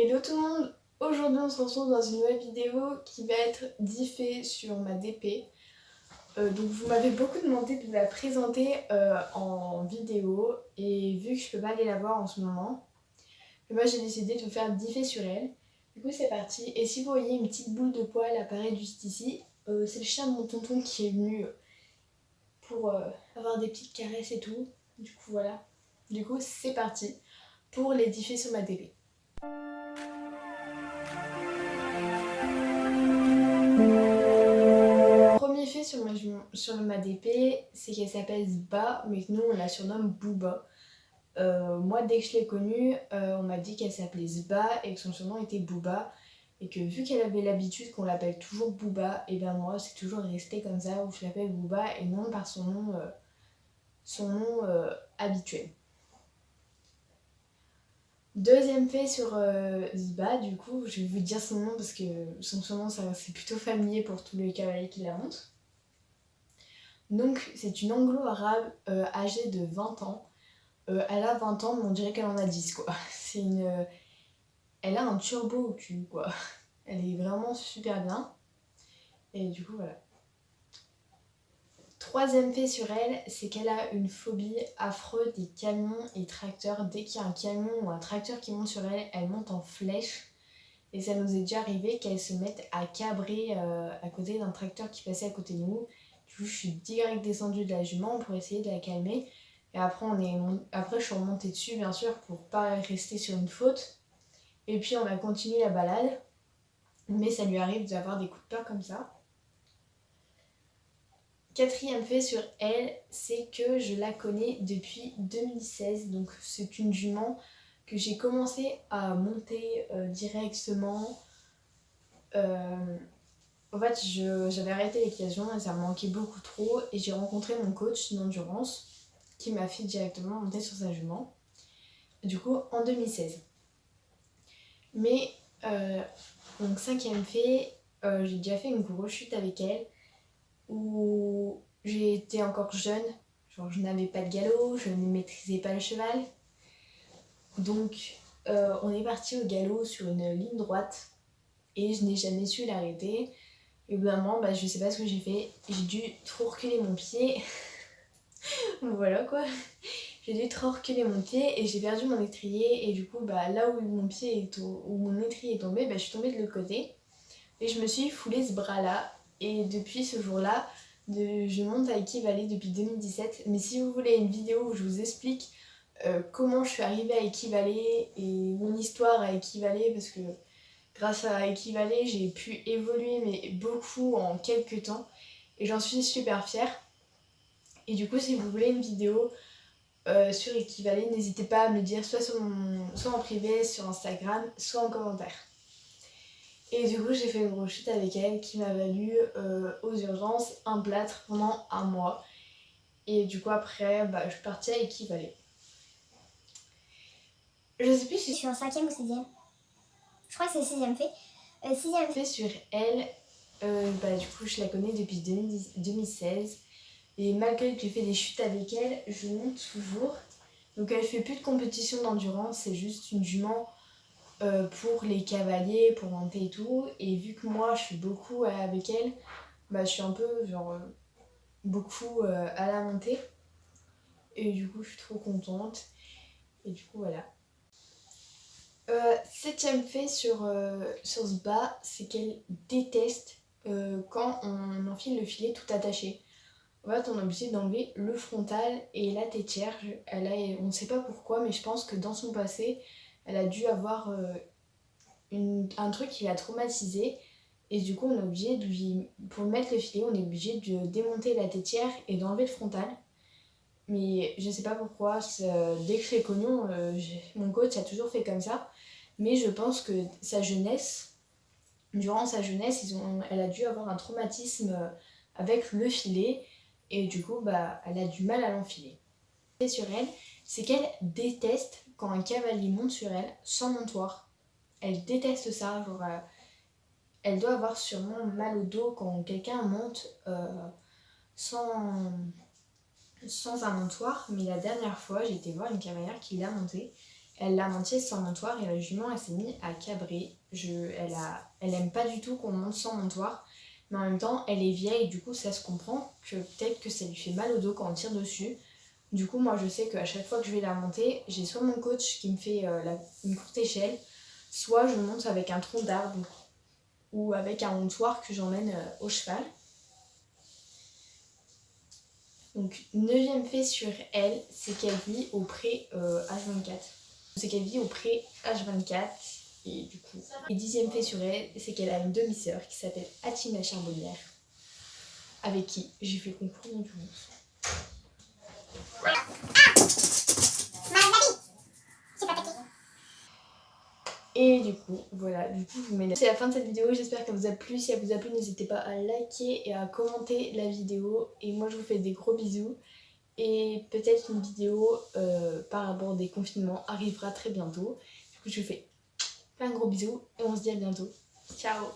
Hello tout le monde, aujourd'hui on se retrouve dans une nouvelle vidéo qui va être diffée sur ma DP. Donc vous m'avez beaucoup demandé de vous la présenter en vidéo et vu que je peux pas aller la voir en ce moment, moi j'ai décidé de vous faire differ sur elle. Du coup c'est parti, et si vous voyez une petite boule de poil apparaître juste ici, c'est le chien de mon tonton qui est venu pour avoir des petites caresses et tout. Du coup voilà, du coup c'est parti pour les differ sur ma DP. Premier fait sur ma DP, c'est qu'elle s'appelle Zba, mais que nous on la surnomme Booba. Moi dès que je l'ai connue, on m'a dit qu'elle s'appelait Zba et que son surnom était Booba. Et que vu qu'elle avait l'habitude qu'on l'appelle toujours Booba, et ben moi c'est toujours resté comme ça où je l'appelle Booba et non par son nom habituel. Deuxième fait sur Zba, du coup, je vais vous dire son nom parce que son surnom c'est plutôt familier pour tous les cavaliers qui la montent. Donc c'est une anglo-arabe âgée de 20 ans. Elle a 20 ans mais on dirait qu'elle en a 10 quoi. Elle a un turbo au cul quoi. Elle est vraiment super bien. Et du coup voilà. Troisième fait sur elle, c'est qu'elle a une phobie affreuse des camions et tracteurs. Dès qu'il y a un camion ou un tracteur qui monte sur elle, elle monte en flèche. Et ça nous est déjà arrivé qu'elle se mette à cabrer à côté d'un tracteur qui passait à côté de nous. Du coup, je suis direct descendue de la jument pour essayer de la calmer. Et après, après je suis remontée dessus, bien sûr, pour pas rester sur une faute. Et puis, on a continué la balade. Mais ça lui arrive d'avoir des coups de peur comme ça. Quatrième fait sur elle, c'est que je la connais depuis 2016. Donc, c'est une jument que j'ai commencé à monter directement. En fait, j'avais arrêté l'équitation et ça me manquait beaucoup trop. Et j'ai rencontré mon coach d'endurance qui m'a fait directement monter sur sa jument. Du coup, en 2016. Mais, donc, cinquième fait, j'ai déjà fait une grosse chute avec elle où j'étais encore jeune. Genre, je n'avais pas de galop, je ne maîtrisais pas le cheval. Donc, on est parti au galop sur une ligne droite et je n'ai jamais su l'arrêter. Et au bout d'un moment, je sais pas ce que j'ai fait. J'ai dû trop reculer mon pied. Voilà quoi. J'ai dû trop reculer mon pied et j'ai perdu mon étrier. Et du coup, là où où mon étrier est tombé, je suis tombée de l'autre côté. Et je me suis foulé ce bras-là. Et depuis ce jour-là, je monte à Equivaler depuis 2017. Mais si vous voulez une vidéo où je vous explique comment je suis arrivée à Equivaler et mon histoire à Equivaler, parce que grâce à Equivaler, j'ai pu évoluer mais beaucoup en quelques temps et j'en suis super fière. Et du coup, si vous voulez une vidéo sur Equivaler, n'hésitez pas à me le dire soit en privé sur Instagram, soit en commentaire. Et du coup, j'ai fait une grosse chute avec elle qui m'a valu aux urgences un plâtre pendant un mois. Et du coup, après, je suis partie à Equivaler. Je sais plus si je suis en 5e ou 6e. Je crois que c'est 6e fait. 6e fait sur elle, du coup, je la connais depuis 2016. Et malgré que j'ai fait des chutes avec elle, je monte toujours. Donc elle fait plus de compétition d'endurance, c'est juste une jument pour les cavaliers, pour monter et tout. Et vu que moi je suis beaucoup avec elle, je suis un peu beaucoup à la montée. Et du coup je suis trop contente. Et du coup voilà. Septième fait sur ce bas, c'est qu'elle déteste quand on enfile le filet tout attaché. En fait, on est obligé d'enlever le frontal et la tétière. On ne sait pas pourquoi, mais je pense que dans son passé, elle a dû avoir un truc qui l'a traumatisée. Et du coup, on est obligé pour mettre le filet, on est obligé de démonter la tétière et d'enlever le frontal. Mais je ne sais pas pourquoi. Dès que je l'ai connue, mon coach a toujours fait comme ça. Mais je pense que durant sa jeunesse, elle a dû avoir un traumatisme avec le filet. Et du coup, elle a du mal à l'enfiler. Et sur elle, c'est qu'elle déteste quand un cavalier monte sur elle sans montoir. Elle déteste ça. Elle doit avoir sûrement mal au dos quand quelqu'un monte sans un montoir. Mais la dernière fois, j'ai été voir une cavalière qui l'a monté. Elle l'a monté sans montoir et la jument elle s'est mise à cabrer. Elle aime pas du tout qu'on monte sans montoir, mais en même temps elle est vieille et du coup ça se comprend que peut-être que ça lui fait mal au dos quand on tire dessus. Du coup moi je sais qu'à chaque fois que je vais la monter, j'ai soit mon coach qui me fait une courte échelle, soit je monte avec un tronc d'arbre ou avec un montoir que j'emmène au cheval. Donc, 9e fait sur elle, c'est qu'elle vit au pré H24. C'est qu'elle vit au pré H24. Et du coup, et 10e fait sur elle, c'est qu'elle a une demi-sœur qui s'appelle Hatima Charbonnière, avec qui j'ai fait le concours d'endurance. Et du coup, voilà, je vous mets c'est la fin de cette vidéo, j'espère qu'elle vous a plu. Si elle vous a plu, n'hésitez pas à liker et à commenter la vidéo. Et moi, je vous fais des gros bisous. Et peut-être une vidéo par rapport des confinements arrivera très bientôt. Du coup, je vous fais plein de gros bisous et on se dit à bientôt. Ciao!